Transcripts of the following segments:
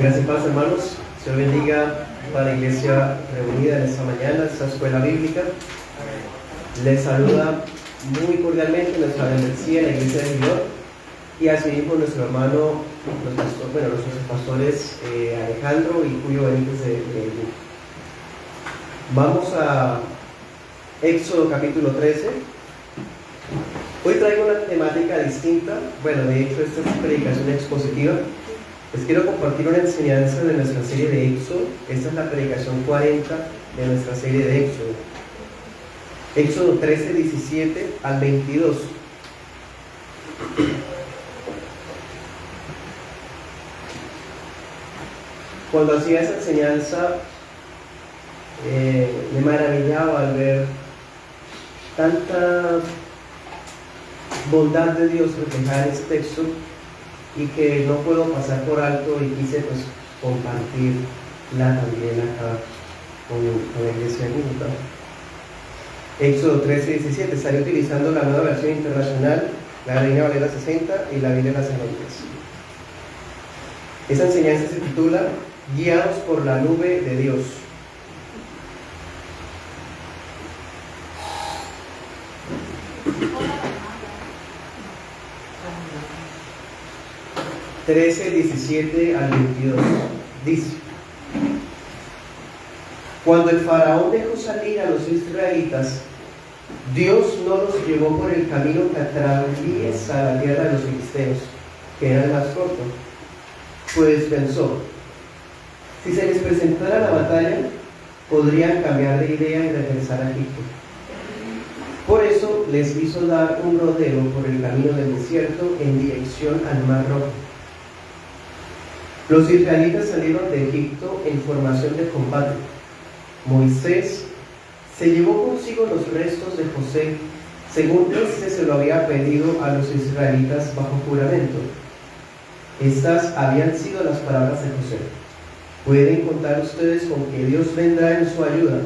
Gracias y paz, hermanos. Dios bendiga a la iglesia reunida en esta mañana, esta escuela bíblica. Les saluda muy cordialmente nuestra bendecida, la iglesia de Señor, y asimismo nuestro hermano, nuestros pastores Alejandro y Julio Benítez de Medellín. Vamos a Éxodo capítulo 13. Hoy traigo una temática distinta. Bueno, de hecho esta es predicación expositiva. Les quiero compartir una enseñanza de nuestra serie de Éxodo. Esta es la predicación 40 de nuestra serie de Éxodo. Éxodo 13, 17 al 22. Cuando hacía esa enseñanza, me maravillaba al ver tanta bondad de Dios reflejada en este texto, y que no puedo pasar por alto, y quise compartirla también acá con la iglesia junta. Éxodo 13, 17. Estaré utilizando la nueva versión internacional, la Reina Valera 60 y la Biblia de las Américas. Esta enseñanza se titula Guiados por la nube de Dios. ...13, 17 al 22... dice: Cuando el faraón dejó salir a los israelitas, Dios no los llevó por el camino que atraviesa la tierra de los filisteos, que era el más corto, pues pensó: si se les presentara la batalla, podrían cambiar de idea y regresar a Egipto. Por eso les hizo dar un rodeo por el camino del desierto en dirección al Mar Rojo. Los israelitas salieron de Egipto en formación de combate. Moisés se llevó consigo los restos de José, según éste se lo había pedido a los israelitas bajo juramento. Estas habían sido las palabras de José: pueden contar ustedes con que Dios vendrá en su ayuda.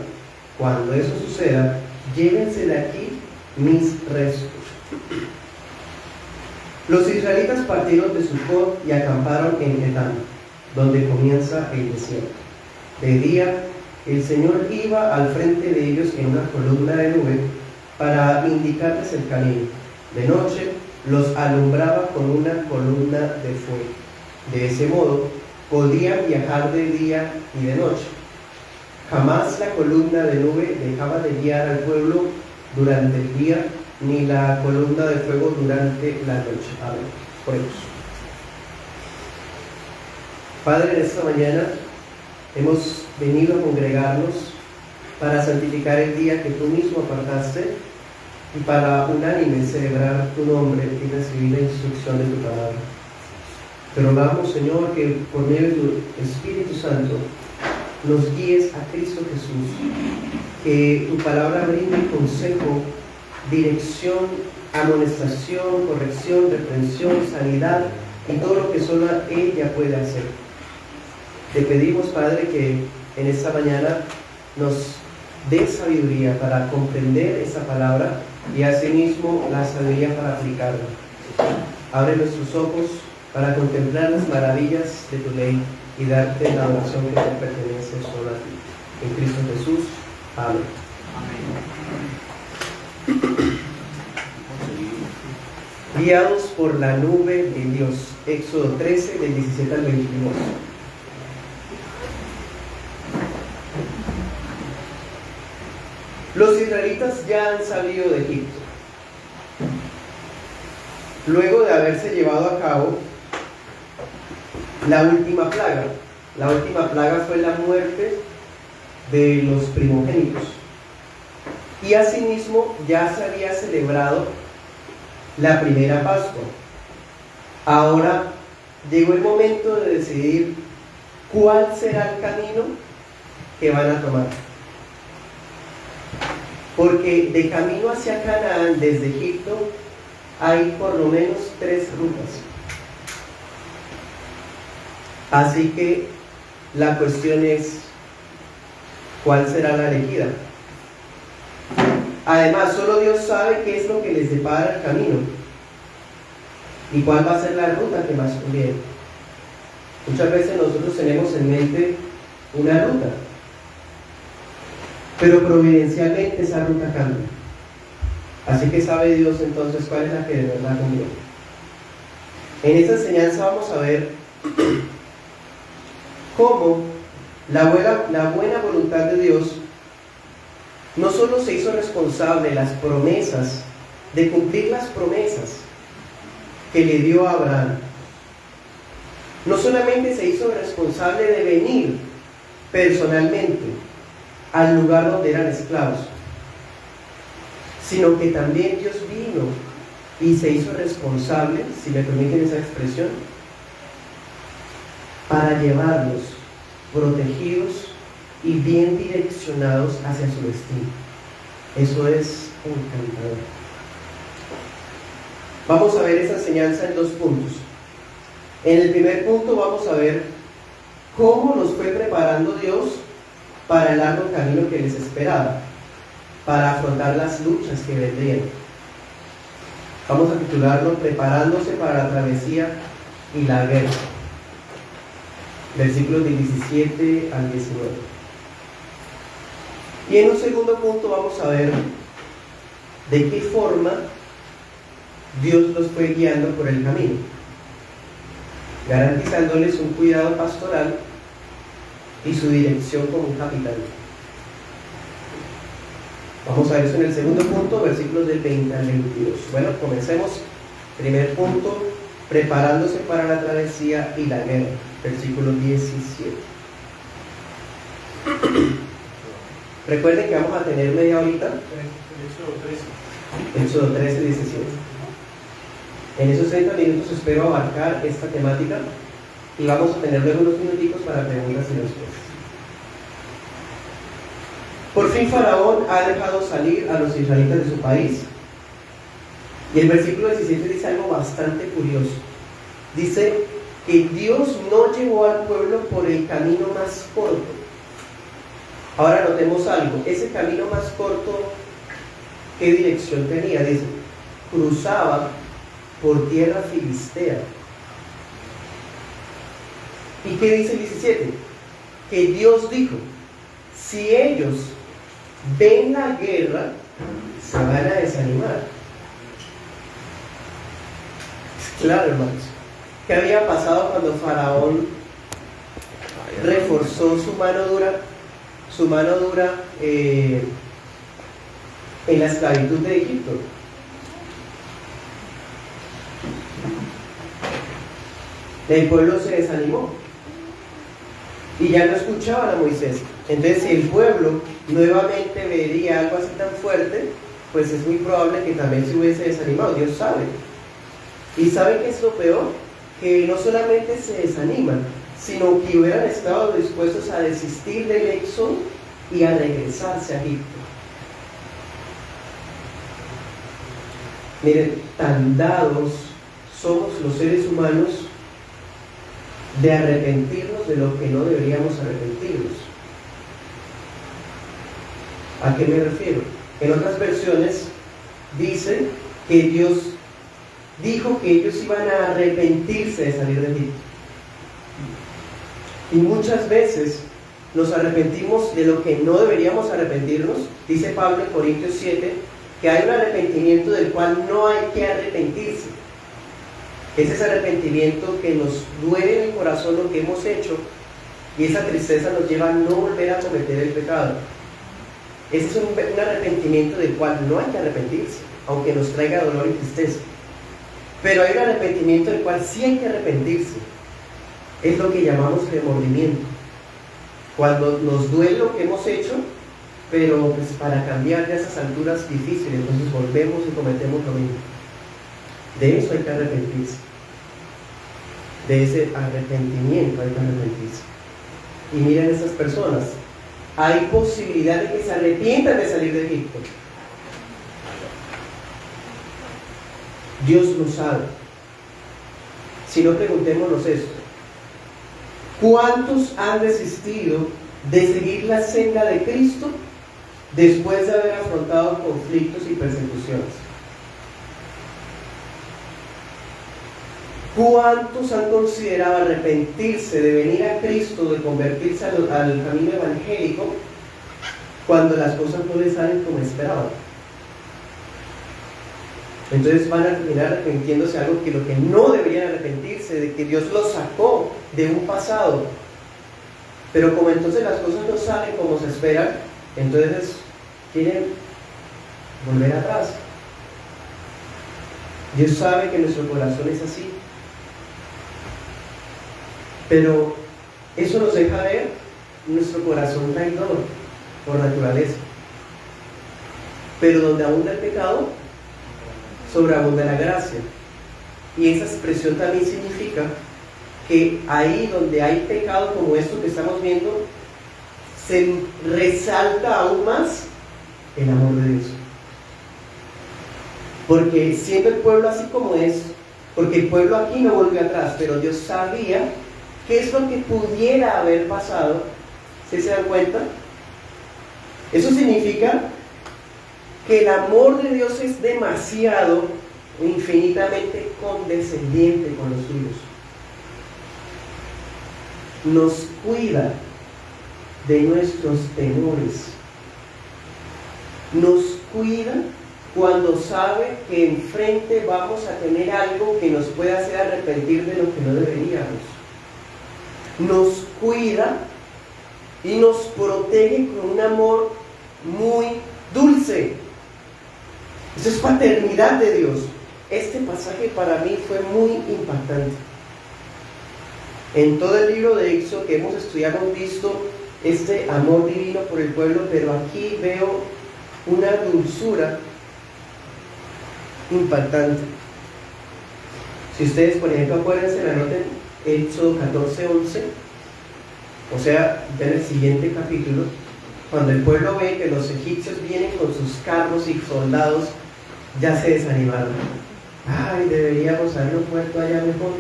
Cuando eso suceda, llévense de aquí mis restos. Los israelitas partieron de Sucot y acamparon en Etam, donde comienza el desierto. De día, el Señor iba al frente de ellos en una columna de nube para indicarles el camino. De noche, los alumbraba con una columna de fuego. De ese modo, podían viajar de día y de noche. Jamás la columna de nube dejaba de guiar al pueblo durante el día, ni la columna de fuego durante la noche. Amén. Oremos. Padre, en esta mañana hemos venido a congregarnos para santificar el día que tú mismo apartaste y para unánime celebrar tu nombre y recibir la instrucción de tu palabra. Te rogamos, Señor, que por medio de tu Espíritu Santo nos guíes a Cristo Jesús, que tu palabra brinde consejo, dirección, amonestación, corrección, reprensión, sanidad y todo lo que solo ella puede hacer. Te pedimos, Padre, que en esta mañana nos dé sabiduría para comprender esa palabra y asimismo la sabiduría para aplicarla. Abre nuestros ojos para contemplar las maravillas de tu ley y darte la adoración que te pertenece solo a ti. En Cristo Jesús. Amén. Guiados por la nube de Dios. Éxodo 13, del 17 al 22. Los israelitas ya han salido de Egipto. Luego de haberse llevado a cabo la última plaga. La última plaga fue la muerte de los primogénitos. Y asimismo ya se había celebrado la primera Pascua. Ahora llegó el momento de decidir cuál será el camino que van a tomar. Porque de camino hacia Canaán desde Egipto hay por lo menos 3 rutas. Así que la cuestión es, ¿cuál será la elegida? Además, solo Dios sabe qué es lo que les depara el camino y cuál va a ser la ruta que más conviene. Muchas veces nosotros tenemos en mente una ruta, pero providencialmente esa ruta cambia. Así que sabe Dios entonces cuál es la que de verdad conviene. En esta enseñanza vamos a ver cómo la buena voluntad de Dios no solo se hizo responsable de las promesas, de cumplir las promesas que le dio a Abraham. No solamente se hizo responsable de venir personalmente al lugar donde eran esclavos, sino que también Dios vino y se hizo responsable, si me permiten esa expresión, para llevarlos protegidos y bien direccionados hacia su destino. Eso es encantador. Vamos a ver esa enseñanza en 2 puntos. En el primer punto vamos a ver cómo los fue preparando Dios para el largo camino que les esperaba, para afrontar las luchas que vendrían. Vamos a titularlo Preparándose para la travesía y la guerra. Versículos del 17 al 19. Y en un segundo punto vamos a ver de qué forma Dios los fue guiando por el camino, garantizándoles un cuidado pastoral y su dirección como un capitán. Vamos a ver eso en el segundo punto, versículos del 20 al 22. Bueno, comencemos. Primer punto, preparándose para la travesía y la guerra. Versículo 17. Recuerden que vamos a tener media horita. Éxodo 13, 17. En esos 30 minutos espero abarcar esta temática y vamos a tener luego unos minuticos para preguntas y respuestas. Por fin Faraón ha dejado salir a los israelitas de su país. Y el versículo 17 dice algo bastante curioso. Dice que Dios no llevó al pueblo por el camino más corto. Ahora notemos algo. Ese camino más corto, ¿qué dirección tenía? Dice, cruzaba por tierra filistea. ¿Y qué dice el 17? Que Dios dijo, si ellos ven la guerra, se van a desanimar. Claro, hermanos. ¿Qué había pasado cuando Faraón reforzó su mano dura en la esclavitud de Egipto? El pueblo se desanimó y ya no escuchaban a Moisés. Entonces, si el pueblo nuevamente vería algo así tan fuerte, pues es muy probable que también se hubiese desanimado. Dios sabe. ¿Y saben qué es lo peor? Que no solamente se desaniman, sino que hubieran estado dispuestos a desistir del éxodo y a regresarse a Egipto. Miren, tan dados somos los seres humanos de arrepentirnos de lo que no deberíamos arrepentirnos. ¿A qué me refiero? En otras versiones dice que Dios dijo que ellos iban a arrepentirse de salir de Egipto. Y muchas veces nos arrepentimos de lo que no deberíamos arrepentirnos. Dice Pablo en Corintios 7 que hay un arrepentimiento del cual no hay que arrepentirse. Es ese arrepentimiento que nos duele en el corazón lo que hemos hecho, y esa tristeza nos lleva a no volver a cometer el pecado. Ese es un arrepentimiento del cual no hay que arrepentirse, aunque nos traiga dolor y tristeza. Pero hay un arrepentimiento del cual sí hay que arrepentirse. Es lo que llamamos remordimiento. Cuando nos duele lo que hemos hecho, pero pues para cambiar de esas alturas difíciles, entonces volvemos y cometemos lo mismo. De eso hay que arrepentirse. De ese arrepentimiento hay que arrepentirse. Y miren estas personas, hay posibilidad de que se arrepientan de salir de Egipto. Dios lo sabe. Si no, preguntémonos esto: ¿cuántos han desistido de seguir la senda de Cristo después de haber afrontado conflictos y persecuciones? ¿Cuántos han considerado arrepentirse de venir a Cristo, de convertirse al camino evangélico, cuando las cosas no les salen como esperaban? Entonces van a terminar arrepintiéndose de algo que lo que no deberían arrepentirse, de que Dios los sacó de un pasado. Pero como entonces las cosas no salen como se esperan, entonces quieren volver atrás. Dios sabe que nuestro corazón es así. Pero eso nos deja ver nuestro corazón traidor por naturaleza. Pero donde abunda el pecado, sobreabunda la gracia. Y esa expresión también significa que ahí donde hay pecado como esto que estamos viendo, se resalta aún más el amor de Dios. Porque siendo el pueblo así como es, porque el pueblo aquí no volvió atrás, pero Dios sabía qué es lo que pudiera haber pasado. ¿Sí se dan cuenta? Eso significa que el amor de Dios es demasiado, infinitamente condescendiente con los suyos. Nos cuida de nuestros temores. Nos cuida cuando sabe que enfrente vamos a tener algo que nos pueda hacer arrepentir de lo que no deberíamos. Nos cuida y nos protege con un amor muy dulce. Eso es paternidad de Dios. Este pasaje para mí fue muy impactante. En todo el libro de Éxodo que hemos estudiado, hemos visto este amor divino por el pueblo, pero aquí veo una dulzura impactante. Si ustedes, por ejemplo, acuérdense, la nota en Éxodo 14:11, o sea, ya en el siguiente capítulo, cuando el pueblo ve que los egipcios vienen con sus carros y soldados, ya se desanimaron. Ay, deberíamos habernos muerto allá mejor.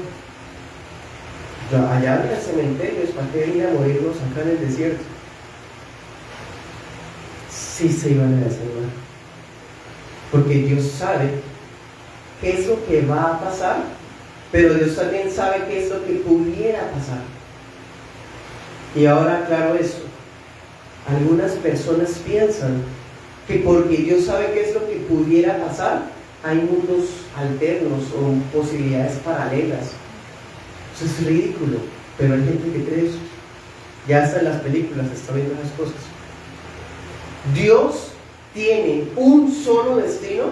Allá en el cementerio, ¿para qué venir a morirnos acá en el desierto? Sí se iban a desanimar. Porque Dios sabe qué es lo que va a pasar, pero Dios también sabe qué es lo que pudiera pasar. Y ahora aclaro esto. Algunas personas piensan que porque Dios sabe qué es lo que pudiera pasar, hay mundos alternos o posibilidades paralelas. Eso es ridículo, pero hay gente que cree eso. Ya hasta en las películas se está viendo esas cosas. Dios tiene un solo destino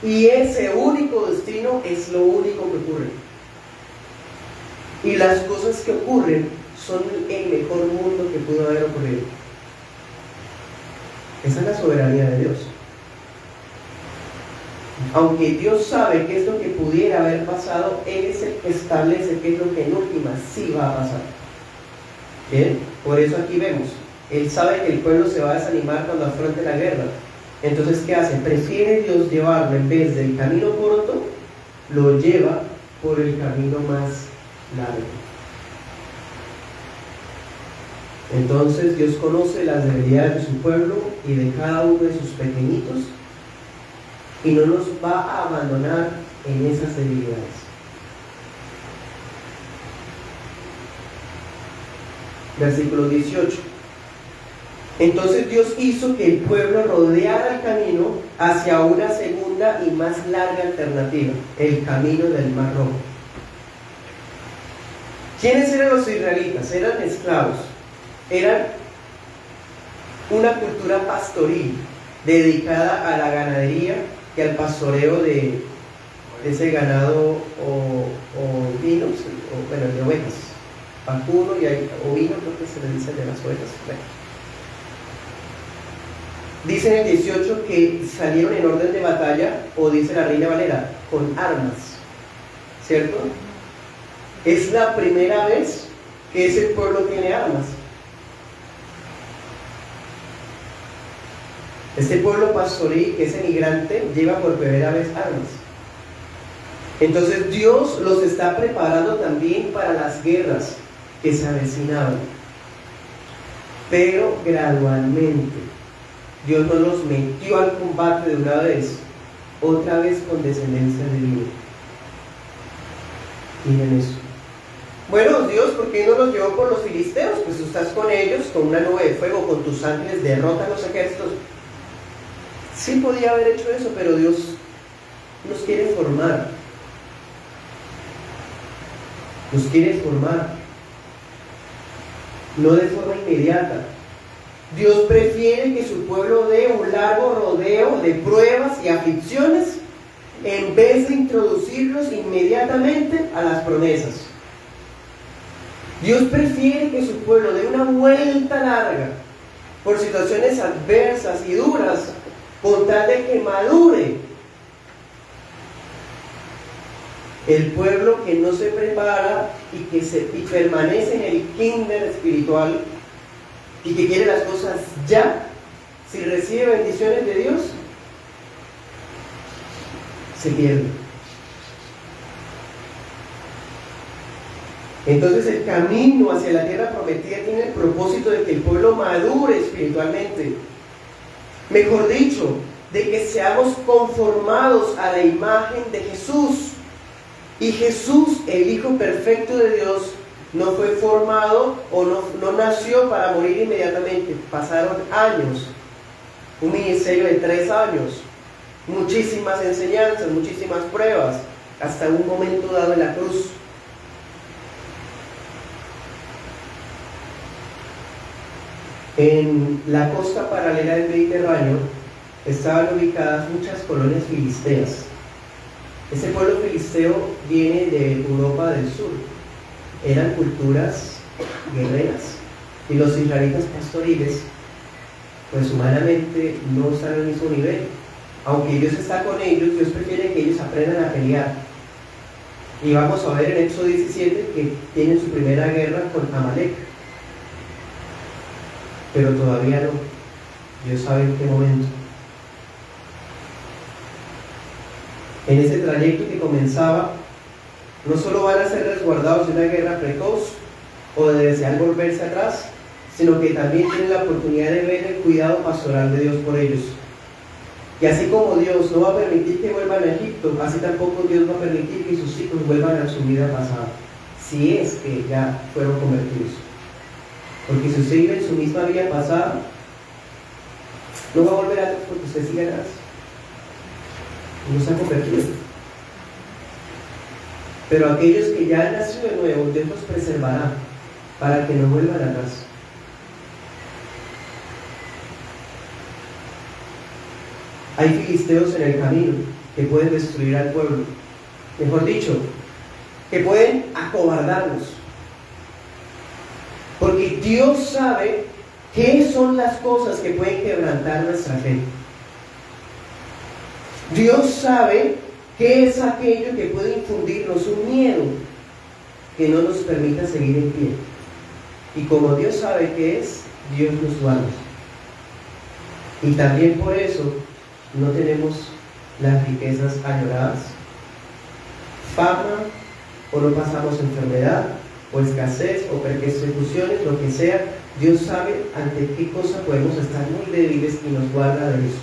y ese único destino es lo único que ocurre. Y las cosas que ocurren son el mejor mundo que pudo haber ocurrido. Esa es la soberanía de Dios. Aunque Dios sabe qué es lo que pudiera haber pasado, Él es el que establece qué es lo que en última sí va a pasar. ¿Bien? Por eso aquí vemos, Él sabe que el pueblo se va a desanimar cuando afronte la guerra. Entonces, ¿qué hace? Prefiere Dios llevarlo, en vez del camino corto, lo lleva por el camino más largo. Entonces Dios conoce las debilidades de su pueblo y de cada uno de sus pequeñitos, y no nos va a abandonar en esas debilidades. Versículo 18. Entonces Dios hizo que el pueblo rodeara el camino hacia una segunda y más larga alternativa, el camino del Mar Rojo. ¿Quiénes eran los israelitas? Eran esclavos. Eran una cultura pastoril dedicada a la ganadería y al pastoreo de ese ganado o vinos, de ovejas, vacuno y ovino, creo que se le dice de las ovejas. Bueno. Dice en el 18 que salieron en orden de batalla, o dice la Reina Valera, con armas, ¿cierto? Es la primera vez que ese pueblo tiene armas. Este pueblo pastoril, que es emigrante, lleva por primera vez armas. Entonces Dios los está preparando también para las guerras que se avecinaban. Pero gradualmente, Dios no los metió al combate de una vez, otra vez con descendencia divina. Miren eso. Bueno, Dios, ¿por qué no los llevó por los filisteos? Pues tú estás con ellos, con una nube de fuego, con tus ángeles, derrotan los ejércitos. Sí podía haber hecho eso, pero Dios nos quiere formar. Nos quiere formar. No de forma inmediata. Dios prefiere que su pueblo dé un largo rodeo de pruebas y aflicciones en vez de introducirlos inmediatamente a las promesas. Dios prefiere que su pueblo dé una vuelta larga por situaciones adversas y duras con tal de que madure. El pueblo que no se prepara y permanece en el kinder espiritual y que quiere las cosas ya, si recibe bendiciones de Dios, se pierde. Entonces el camino hacia la tierra prometida tiene el propósito de que el pueblo madure espiritualmente. Mejor dicho, de que seamos conformados a la imagen de Jesús. Y Jesús, el Hijo perfecto de Dios, no fue formado o no nació para morir inmediatamente. Pasaron años, un ministerio de 3 años, muchísimas enseñanzas, muchísimas pruebas, hasta un momento dado en la cruz. En la costa paralela del Mediterráneo estaban ubicadas muchas colonias filisteas. Ese pueblo filisteo viene de Europa del Sur. Eran culturas guerreras. Y los israelitas pastoriles, pues humanamente no están al mismo nivel. Aunque Dios está con ellos, Dios prefiere que ellos aprendan a pelear. Y vamos a ver en Éxodo 17 que tienen su primera guerra con Amalek. Pero todavía no. Dios sabe en qué momento. En ese trayecto que comenzaba, no solo van a ser resguardados de una guerra precoz o de desear volverse atrás, sino que también tienen la oportunidad de ver el cuidado pastoral de Dios por ellos. Y así como Dios no va a permitir que vuelvan a Egipto, así tampoco Dios va a permitir que sus hijos vuelvan a su vida pasada, si es que ya fueron convertidos. Porque si usted vive en su misma vida pasada, no va a volver atrás porque usted sigue atrás. No se ha convertido. Pero aquellos que ya han nacido de nuevo, Dios los preservará para que no vuelvan atrás. Hay filisteos en el camino que pueden destruir al pueblo. Mejor dicho, que pueden acobardarnos. Porque Dios sabe qué son las cosas que pueden quebrantar nuestra fe. Dios sabe qué es aquello que puede infundirnos un miedo que no nos permita seguir en pie. Y como Dios sabe qué es, Dios nos guarda. Y también por eso no tenemos las riquezas añoradas, fama, o no pasamos enfermedad, o escasez, o persecuciones, lo que sea. Dios sabe ante qué cosa podemos estar muy débiles y nos guarda de eso.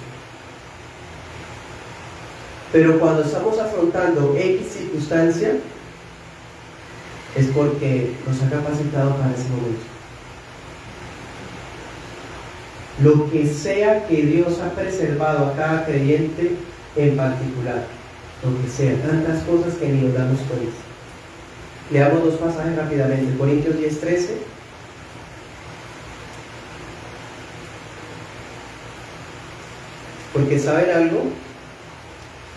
Pero cuando estamos afrontando X circunstancia, es porque nos ha capacitado para ese momento. Lo que sea que Dios ha preservado a cada creyente en particular, lo que sea, tantas cosas que ni nos damos cuenta. Leamos 2 pasajes rápidamente. Corintios 10:13. Porque ¿saben algo?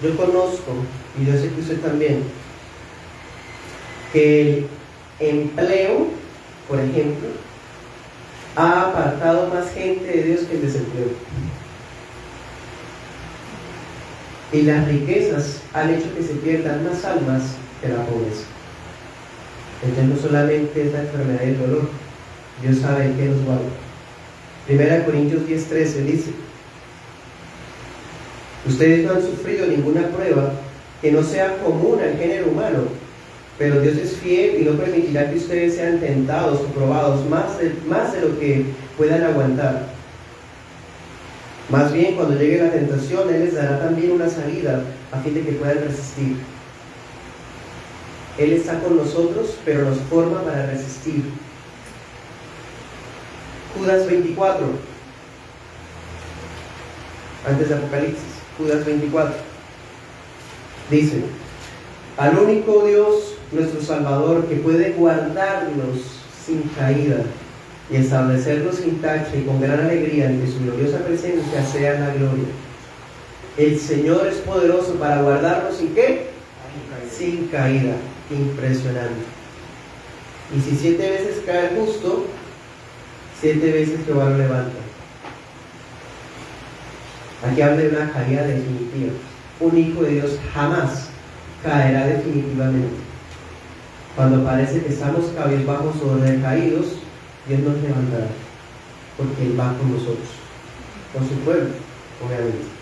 Yo conozco, y yo sé que usted también, que el empleo, por ejemplo, ha apartado más gente de Dios que el desempleo. Y las riquezas han hecho que se pierdan más almas que la pobreza. Entonces no solamente es la enfermedad y el dolor, Dios sabe en qué nos guarda. 1 Corintios 10:13 dice: ustedes no han sufrido ninguna prueba que no sea común al género humano, pero Dios es fiel y no permitirá que ustedes sean tentados o probados más de lo que puedan aguantar. Más bien, cuando llegue la tentación, Él les dará también una salida a fin de que puedan resistir. Él está con nosotros, pero nos forma para resistir. Judas 24, antes de Apocalipsis, Judas 24, dice: al único Dios, nuestro Salvador, que puede guardarnos sin caída y establecernos sin tacha y con gran alegría ante su gloriosa presencia, sea la gloria. El Señor es poderoso para guardarnos sin ¿qué? Sin caída. Impresionante. Y si 7 veces cae el justo, 7 veces Jehová lo levanta. Aquí habla de una caída definitiva. Un hijo de Dios jamás caerá definitivamente. Cuando parece que estamos cabizbajos o recaídos, Dios nos levantará, porque Él va con nosotros, con su pueblo, obviamente.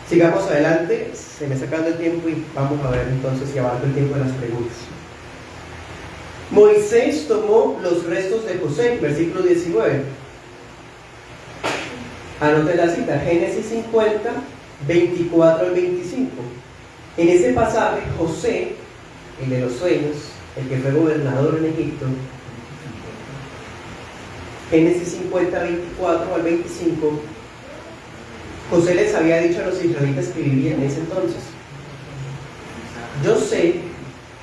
Sigamos adelante, se me está acabando el tiempo y vamos a ver entonces si abarco el tiempo de las preguntas. Moisés tomó los restos de José, versículo 19. Anoten la cita, Génesis 50, 24 al 25. En ese pasaje, José, el de los sueños, el que fue gobernador en Egipto, Génesis 50, 24 al 25, José les había dicho a los israelitas que vivían en ese entonces: yo sé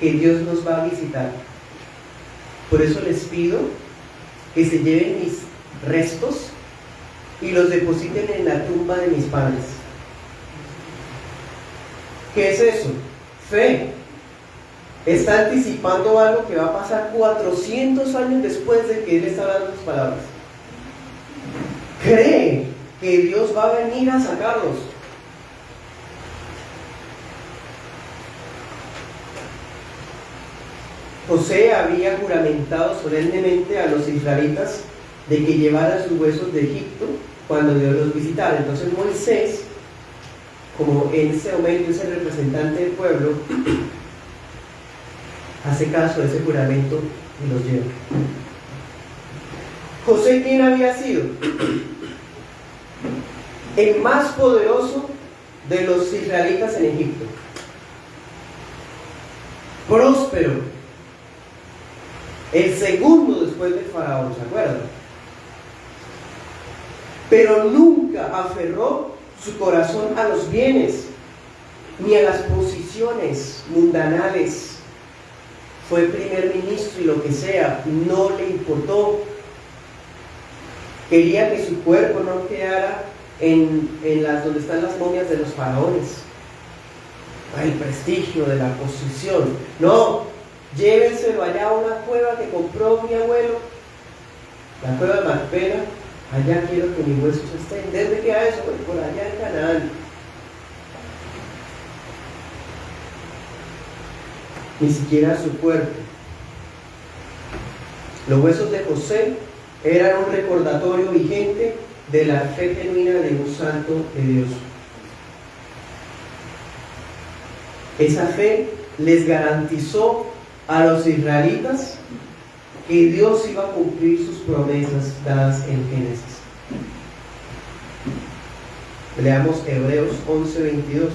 que Dios nos va a visitar, por eso les pido que se lleven mis restos y los depositen en la tumba de mis padres. ¿Qué es eso? Fe. Está anticipando algo que va a pasar 400 años después de que él está dando sus palabras. Cree que Dios va a venir a sacarlos. José había juramentado solemnemente a los israelitas de que llevaran sus huesos de Egipto cuando Dios los visitara. Entonces Moisés, como en ese momento es el representante del pueblo, hace caso de ese juramento y los lleva. José, ¿quién había sido? El más poderoso de los israelitas en Egipto. Próspero. El segundo después de Faraón, ¿se acuerdan? Pero nunca aferró su corazón a los bienes ni a las posiciones mundanales. Fue primer ministro y lo que sea, no le importó. Quería que su cuerpo no quedara en donde están las momias de los faraones. El prestigio de la posición. No, llévenselo allá a una cueva que compró mi abuelo, la cueva de Macpela. Allá quiero que mis huesos estén. ¿Desde qué a eso? Por allá en Canaán. Ni siquiera su cuerpo. Los huesos de José eran un recordatorio vigente de la fe genuina de un santo de Dios. Esa fe les garantizó a los israelitas que Dios iba a cumplir sus promesas dadas en Génesis. Leamos Hebreos 11:22.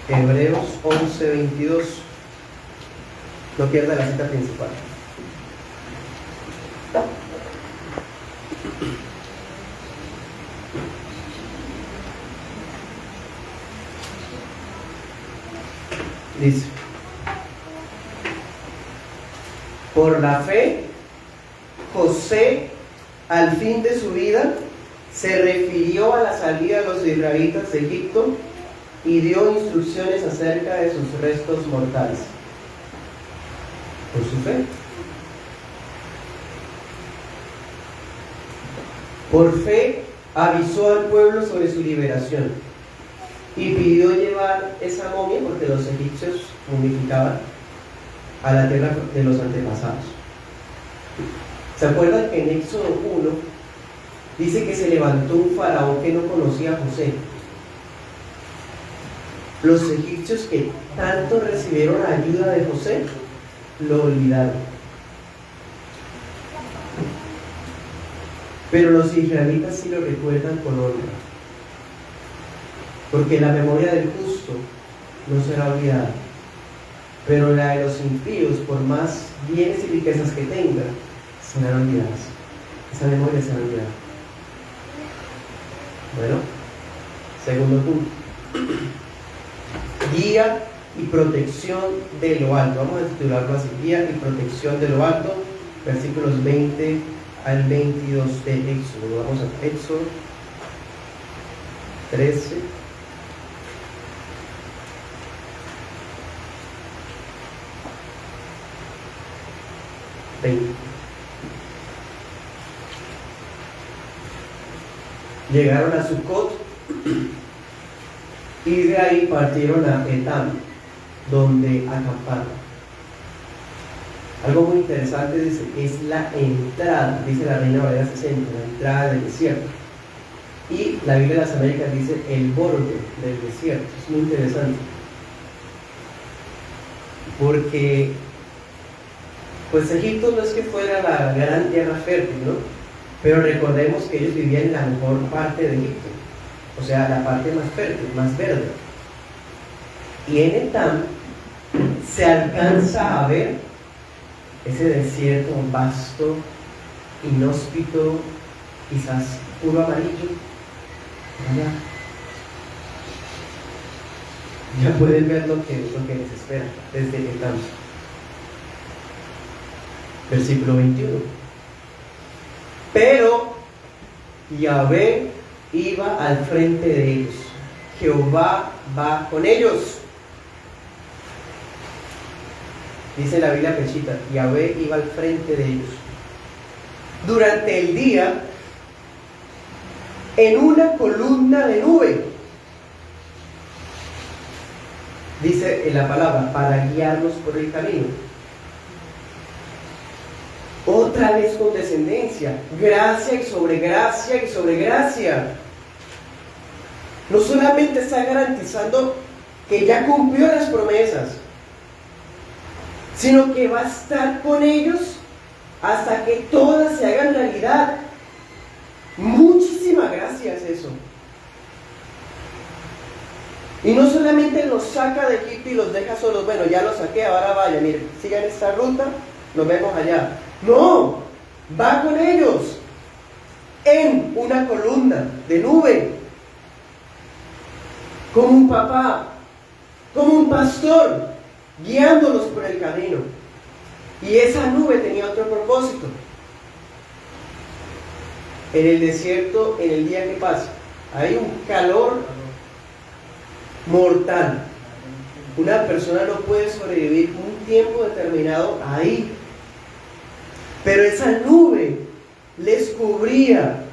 Hebreos 11:22. No pierda la cita principal. Dice: por la fe, José, al fin de su vida, se refirió a la salida de los israelitas de Egipto y dio instrucciones acerca de sus restos mortales. Por su fe. Por fe avisó al pueblo sobre su liberación y pidió llevar esa momia, porque los egipcios momificaban, a la tierra de los antepasados. ¿Se acuerdan que en Éxodo 1 dice que se levantó un faraón que no conocía a José? Los egipcios que tanto recibieron ayuda de José lo olvidaron. Pero los israelitas sí lo recuerdan con honra, porque la memoria del justo no será olvidada, pero la de los impíos, por más bienes y riquezas que tengan, serán olvidadas. Esa memoria será olvidada. Bueno, segundo punto: guía y protección de lo alto. Vamos a titularlo así: guía y protección de lo alto, versículos 20 al 22 de Éxodo. Vamos a Éxodo 13. Llegaron a Sucot y de ahí partieron a Etam, donde acamparon. Algo muy interesante dice, es la entrada, dice la Reina Valera 60, la entrada del desierto. Y la Biblia de las Américas dice el borde del desierto. Es muy interesante, porque pues Egipto no es que fuera la gran tierra fértil, ¿no? Pero recordemos que ellos vivían en la mejor parte de Egipto, o sea, la parte más fértil, más verde. Y en Etam se alcanza a ver ese desierto vasto, inhóspito, quizás puro amarillo. Allá. Ya pueden ver lo que les espera desde Etam. Versículo 21. Pero Yahvé iba al frente de ellos. Jehová va con ellos. Dice la Biblia Pechita, Yahvé iba al frente de ellos. Durante el día, en una columna de nube. Dice en la palabra, para guiarnos por el camino. Otra vez con descendencia, gracia y sobre gracia y sobre gracia. No solamente está garantizando que ya cumplió las promesas, sino que va a estar con ellos hasta que todas se hagan realidad. Muchísima gracia es eso. Y no solamente los saca de Egipto y los deja solos, bueno, ya los saqué, ahora vaya, miren, sigan esta ruta, nos vemos allá. No, va con ellos en una columna de nube, como un papá, como un pastor, guiándolos por el camino. Y esa nube tenía otro propósito. En el desierto, en el día que pasa, hay un calor mortal. Una persona no puede sobrevivir un tiempo determinado ahí. Pero esa nube les cubría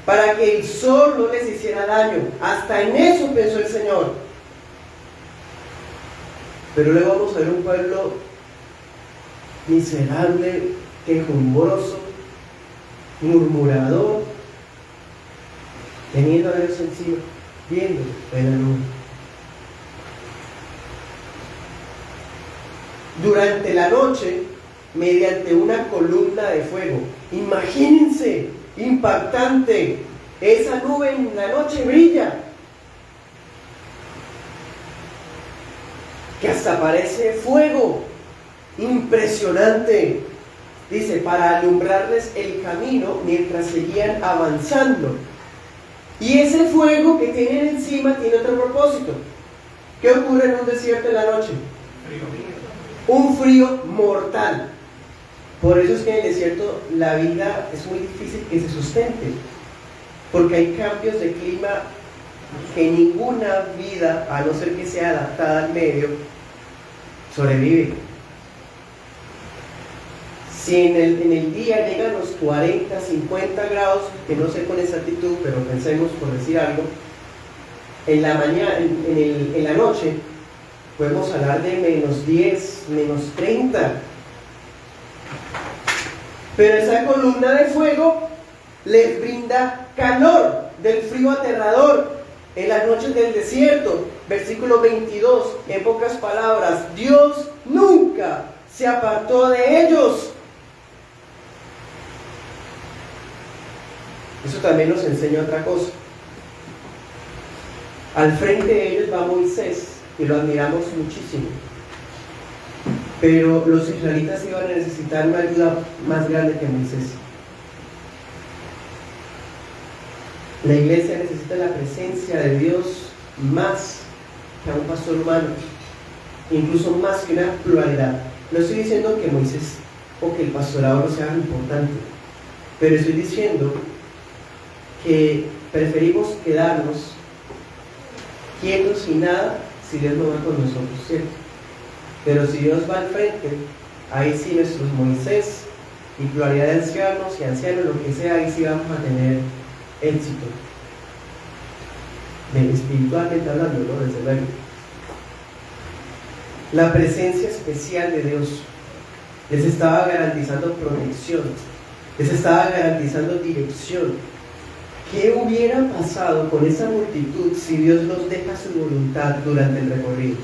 para que el sol no les hiciera daño. Hasta en eso pensó el Señor. Pero luego vamos a ver un pueblo miserable, quejumbroso, murmurador, teniendo a Dios encima, viendo en la nube. Durante la noche, mediante una columna de fuego. Imagínense, impactante. Esa nube en la noche brilla, que hasta parece fuego. Impresionante. Dice, para alumbrarles el camino mientras seguían avanzando. Y ese fuego que tienen encima tiene otro propósito. ¿Qué ocurre en un desierto en la noche? Un frío mortal. Por eso es que en el desierto la vida es muy difícil que se sustente, porque hay cambios de clima que ninguna vida, a no ser que sea adaptada al medio, sobrevive. Si en el día llegan los 40, 50 grados, que no sé con exactitud, pero pensemos por decir algo, en la mañana, en la noche, podemos hablar de menos 10, menos 30. Pero esa columna de fuego les brinda calor del frío aterrador en las noches del desierto. Versículo 22, en pocas palabras, Dios nunca se apartó de ellos. Eso también nos enseña otra cosa. Al frente de ellos va Moisés, y lo admiramos muchísimo. Pero los israelitas iban a necesitar una ayuda más grande que Moisés. La iglesia necesita la presencia de Dios más que a un pastor humano, incluso más que una pluralidad. No estoy diciendo que Moisés o que el pastorado no sea importante, pero estoy diciendo que preferimos quedarnos quietos y nada si Dios no va con nosotros, ¿cierto? Pero si Dios va al frente, ahí sí nuestros Moisés y pluralidad de ancianos y ancianos, lo que sea, ahí sí vamos a tener éxito. Espiritualmente hablando, ¿no? Desde luego. La presencia especial de Dios les estaba garantizando protección, les estaba garantizando dirección. ¿Qué hubiera pasado con esa multitud si Dios los deja su voluntad durante el recorrido?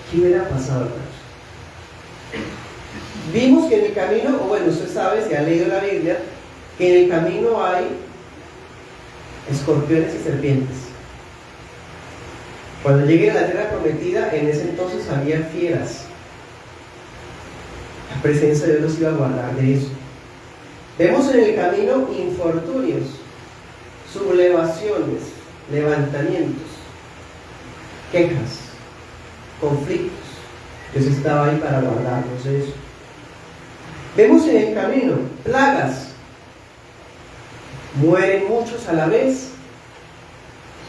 ¿Qué hubiera pasado, hermanos? Vimos que en el camino, o bueno, usted sabe, si ha leído la Biblia, que en el camino hay escorpiones y serpientes. Cuando lleguen a la tierra prometida, en ese entonces había fieras. La presencia de Dios los iba a guardar de eso. Vemos en el camino infortunios, sublevaciones, levantamientos, quejas, conflictos. Dios estaba ahí para guardarnos de eso. Vemos en el camino plagas, mueren muchos a la vez,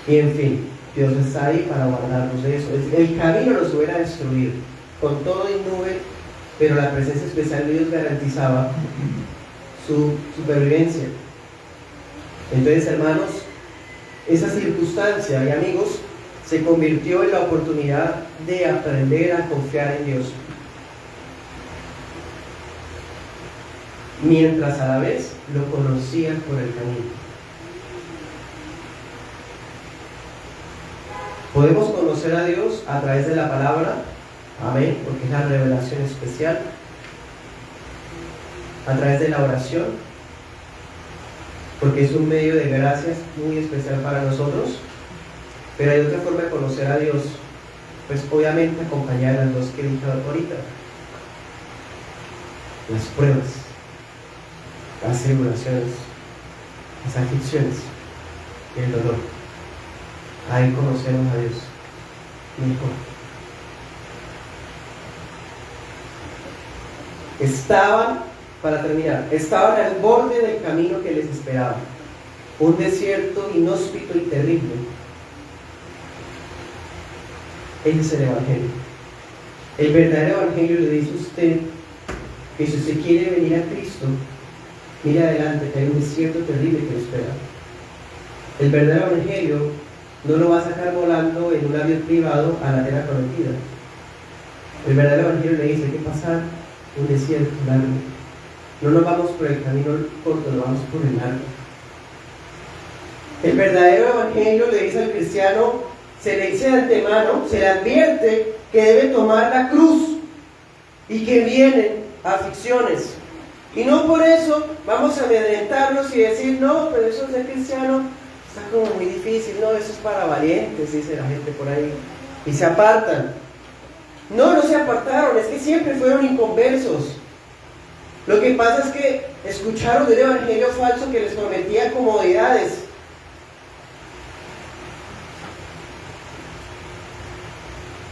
y en fin, Dios está ahí para guardarnos de eso. El camino los hubiera destruido con todo y nube, pero la presencia especial de Dios garantizaba su supervivencia. Entonces, hermanos, esa circunstancia, y amigos, se convirtió en la oportunidad de aprender a confiar en Dios, mientras a la vez lo conocían por el camino. Podemos conocer a Dios a través de la palabra, amén, porque es la revelación especial, a través de la oración, porque es un medio de gracias muy especial para nosotros. Pero hay otra forma de conocer a Dios, pues obviamente acompañada de las dos que dije ahorita: las pruebas, las tribulaciones, las aflicciones y el dolor. Ahí conocemos a Dios mejor. Para terminar, estaban al borde del camino que les esperaba, un desierto inhóspito y terrible. Ese es el Evangelio. El verdadero Evangelio le dice a usted que si usted quiere venir a Cristo, mire adelante, que hay un desierto terrible que lo espera. El verdadero Evangelio no lo va a sacar volando en un avión privado a la tierra prometida. El verdadero Evangelio le dice: hay que pasar un desierto largo. No nos vamos por el camino corto, nos vamos por el largo. El verdadero Evangelio le dice al cristiano, se le dice de antemano, se le advierte que debe tomar la cruz y que vienen aflicciones. Y no por eso vamos a amedrentarnos y decir: no, pero eso de ser cristiano está como muy difícil, no, eso es para valientes, dice la gente por ahí, y se apartan. No se apartaron, es que siempre fueron inconversos. Lo que pasa es que escucharon del evangelio falso que les prometía comodidades.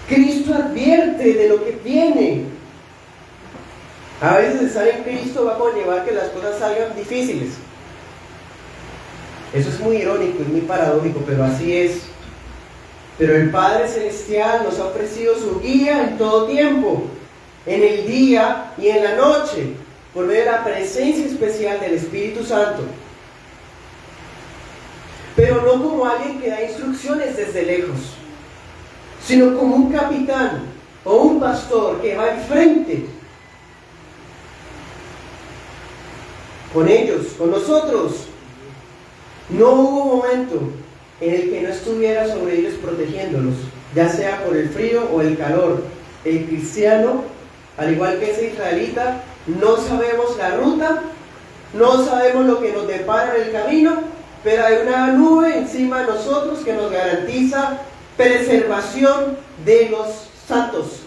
Cristo advierte de lo que viene. A veces estar en Cristo va a conllevar que las cosas salgan difíciles. Eso es muy irónico, es muy paradójico, pero así es. Pero el Padre Celestial nos ha ofrecido su guía en todo tiempo, en el día y en la noche, por medio de la presencia especial del Espíritu Santo. Pero no como alguien que da instrucciones desde lejos, sino como un capitán o un pastor que va enfrente, con ellos, con nosotros. No hubo momento en el que no estuviera sobre ellos protegiéndolos, ya sea por el frío o el calor. El cristiano, al igual que ese israelita, no sabemos la ruta, No sabemos lo que nos depara en el camino, pero hay una nube encima de nosotros que nos garantiza preservación de los santos.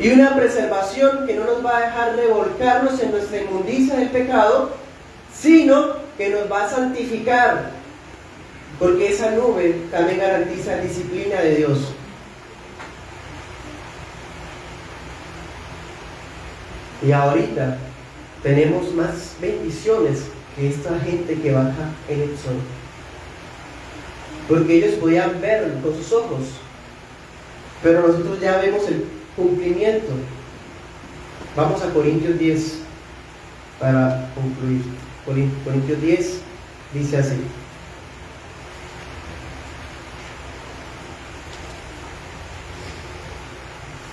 Y una preservación que no nos va a dejar revolcarnos en nuestra inmundicia del pecado, sino que nos va a santificar, porque esa nube también garantiza disciplina de Dios. Y ahorita tenemos más bendiciones que esta gente que baja en el sol, porque ellos podían ver con sus ojos, pero nosotros ya vemos el cumplimiento. Vamos a Corintios 10 para concluir. Corintios 10 dice así: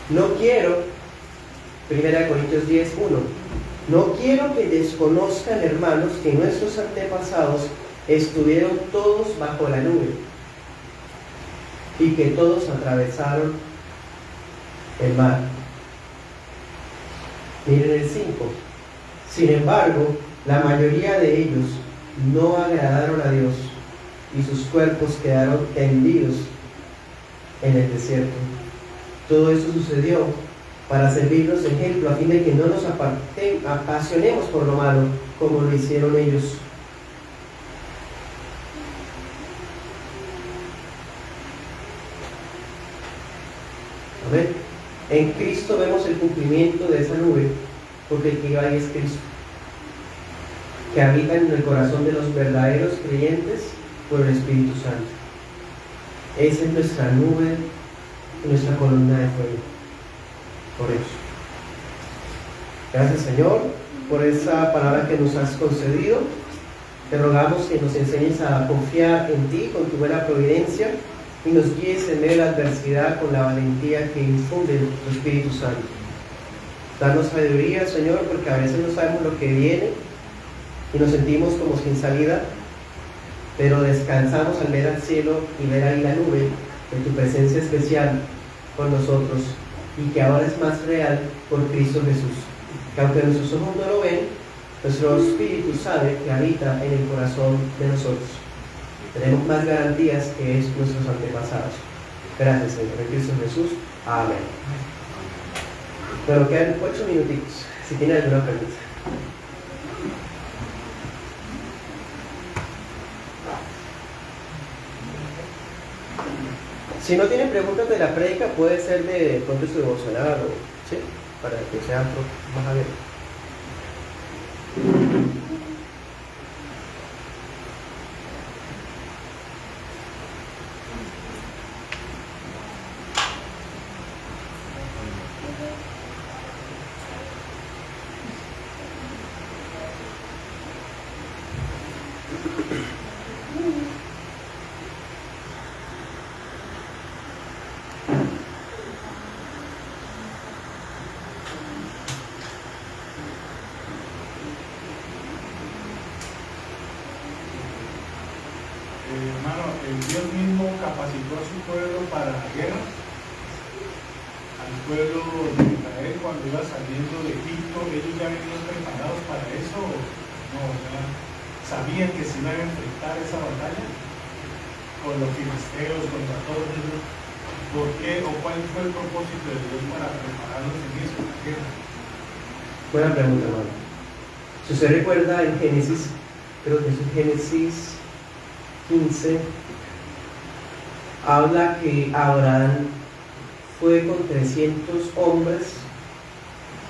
no quiero, 1 Corintios 10, 1, no quiero que desconozcan, hermanos, que nuestros antepasados estuvieron todos bajo la nube y que todos atravesaron el mar. Miren el 5. Sin embargo, la mayoría de ellos no agradaron a Dios y sus cuerpos quedaron tendidos en el desierto. Todo eso sucedió para servirnos ejemplo, a fin de que no nos apasionemos por lo malo como lo hicieron ellos. A ver, en Cristo vemos el cumplimiento de esa nube, porque el que iba ahí es Cristo, que habita en el corazón de los verdaderos creyentes por el Espíritu Santo. Esa es nuestra nube, nuestra columna de fuego. Por eso. Gracias, Señor, por esa palabra que nos has concedido. Te rogamos que nos enseñes a confiar en ti con tu buena providencia y nos guíes en medio de la adversidad con la valentía que infunde tu Espíritu Santo. Danos sabiduría, Señor, porque a veces no sabemos lo que viene y nos sentimos como sin salida, pero descansamos al ver al cielo y ver ahí la nube de tu presencia especial con nosotros, y que ahora es más real por Cristo Jesús, que aunque nuestros ojos no lo ven, nuestro espíritu sabe que habita en el corazón de nosotros. Tenemos más garantías que es nuestros antepasados. Gracias, Señor, en Cristo Jesús. Amén. Bueno, quedan 8 minutitos, si tienen alguna pregunta. Si no tienen preguntas de la prédica, puede ser de contexto devocional o ¿sí? Para que sea más abierto. Hermano, Dios mismo capacitó a su pueblo para la guerra, al pueblo de Israel cuando iba saliendo de Egipto. ¿Ellos ya venían preparados para eso? No, ya sabían que se iban a enfrentar esa batalla con los filisteos, contra todos ellos. ¿Por qué o cuál fue el propósito de Dios para prepararlos en eso, en la guerra? Buena pregunta, hermano. Si usted recuerda en Génesis, creo que es en Génesis 15, habla que Abraham fue con 300 hombres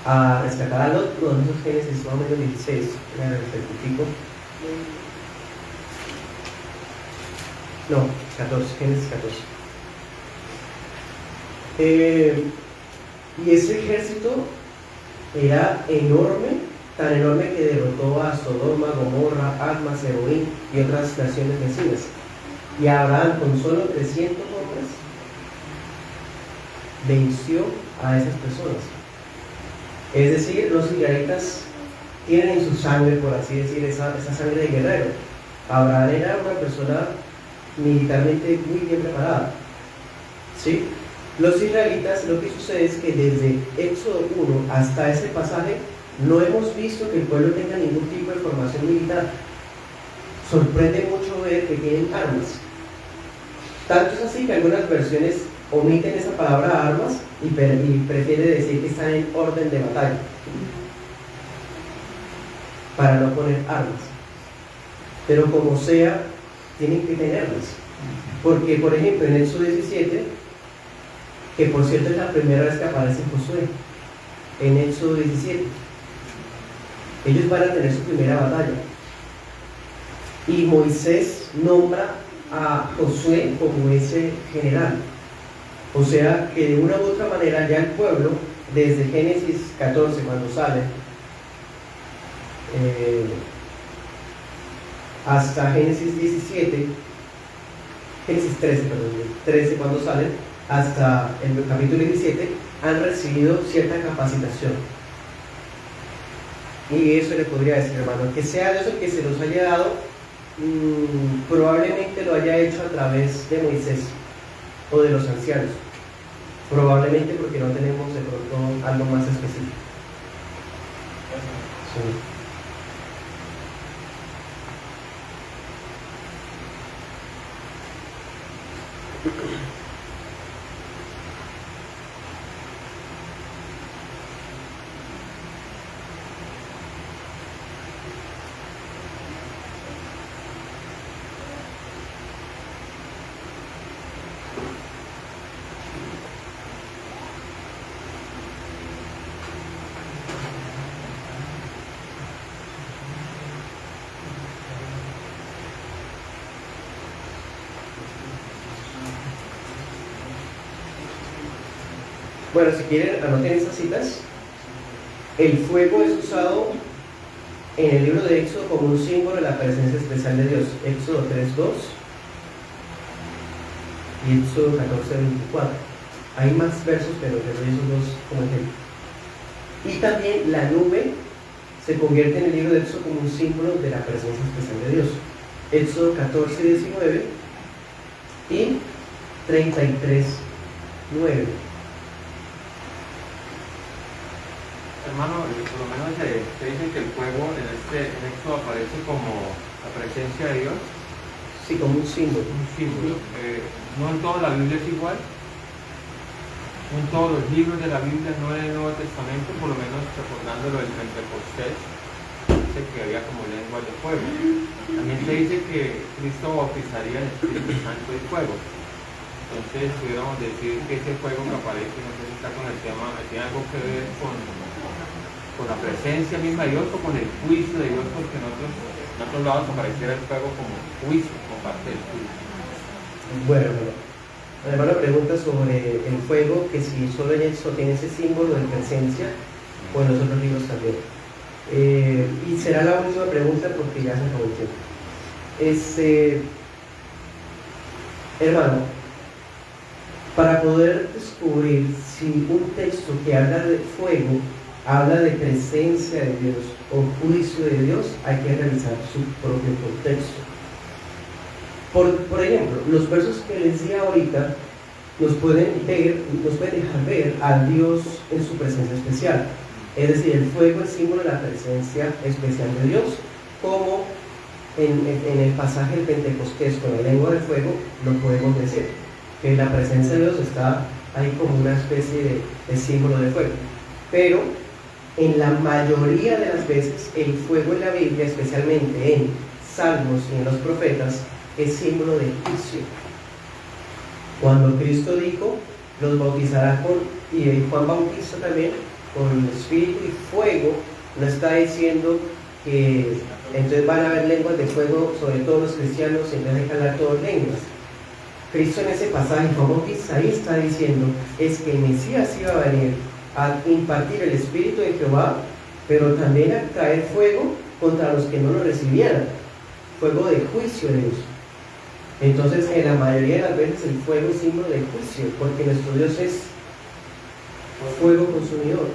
a rescatar a Lot. No, eso es Génesis más o menos 16, me rectifico. No, 14, Génesis 14. Y ese ejército era enorme, tan enorme que derrotó a Sodoma, Gomorra, Adma, Zeboim y otras naciones vecinas. Y Abraham, con solo 300 hombres, venció a esas personas. Es decir, los israelitas tienen en su sangre, por así decir, esa sangre de guerrero. Abraham era una persona militarmente muy bien preparada. ¿Sí? Los israelitas, lo que sucede es que desde Éxodo 1 hasta ese pasaje no hemos visto que el pueblo tenga ningún tipo de formación militar. Sorprende mucho ver que tienen armas. Tanto es así que algunas versiones omiten esa palabra armas y prefieren decir que están en orden de batalla, para no poner armas. Pero como sea, tienen que tenerlas. Porque, por ejemplo, en Éxodo 17, que por cierto es la primera vez que aparece Josué, en Éxodo 17, ellos van a tener su primera batalla. Y Moisés nombra a Josué como ese general. O sea que de una u otra manera ya el pueblo, desde Génesis 14, cuando sale, hasta Génesis 17, Génesis 13, perdón, 13 cuando salen, hasta el capítulo 17, han recibido cierta capacitación. Y eso le podría decir, hermano, que sea de eso que se los haya dado, probablemente lo haya hecho a través de Moisés o de los ancianos. Probablemente porque no tenemos de pronto algo más específico. Sí. Bueno, si quieren, anoten esas citas. El fuego es usado en el libro de Éxodo como un símbolo de la presencia especial de Dios. Éxodo 3:2 y Éxodo 14:24. Hay más versos, pero les doy esos dos como ejemplo. Y también la nube se convierte en el libro de Éxodo como un símbolo de la presencia especial de Dios. Éxodo 14:19 y 33:9. Hermano, por lo menos se dice que el fuego en esto aparece como la presencia de Dios. Sí, como un símbolo. Un símbolo. No en toda la Biblia es igual. No en todos los libros de la Biblia, no en el Nuevo Testamento, por lo menos recordándolo del Pentecostés, dice que había como lenguas de fuego. También se dice que Cristo bautizaría el Espíritu Santo y fuego. Entonces pudiéramos decir que ese fuego que aparece, no sé si está con el tema, tiene algo que ver con la presencia misma de Dios o con el juicio de Dios, porque en otros lados apareciera el fuego como juicio, como parte del juicio. Bueno, además la pregunta sobre el fuego, que si solo en eso tiene ese símbolo de presencia o en los otros libros también. Y será la última pregunta porque ya se acabó el tiempo. Hermano, para poder descubrir si un texto que habla de fuego habla de presencia de Dios o juicio de Dios, hay que revisar su propio contexto. Por ejemplo, los versos que les di ahorita nos pueden dejar ver a Dios en su presencia especial. Es decir, el fuego es símbolo de la presencia especial de Dios, como en el pasaje del Pentecostés con la lengua de fuego lo podemos decir, que la presencia de Dios está ahí como una especie de símbolo de fuego. Pero en la mayoría de las veces el fuego en la Biblia, especialmente en Salmos y en los profetas, es símbolo de juicio. Cuando Cristo dijo, los bautizará y Juan Bautista también, con espíritu y fuego, no está diciendo que entonces van a haber lenguas de fuego sobre todos los cristianos y entonces hablar todas lenguas. Cristo en ese pasaje, Juan Bautista, ahí está diciendo, es que el Mesías iba a venir a impartir el Espíritu de Jehová, pero también a traer fuego contra los que no lo recibieran, fuego de juicio de Dios. Entonces, en la mayoría de las veces el fuego es símbolo de juicio, porque nuestro Dios es fuego consumidor,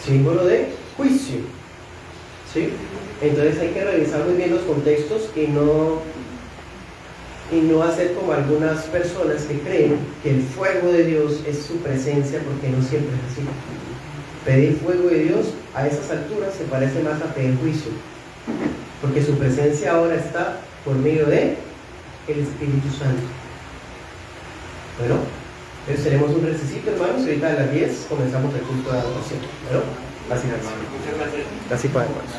símbolo de juicio, ¿sí? Entonces hay que revisar muy bien los contextos y no hacer como algunas personas que creen que el fuego de Dios es su presencia, porque no siempre es así. Pedir fuego de Dios a esas alturas se parece más a pedir juicio, porque su presencia ahora está por medio de el Espíritu Santo. Bueno, entonces tenemos un recesito, hermanos, y ahorita a las 10 comenzamos el culto de adoración. Bueno, así, hermano. Así para hermanos.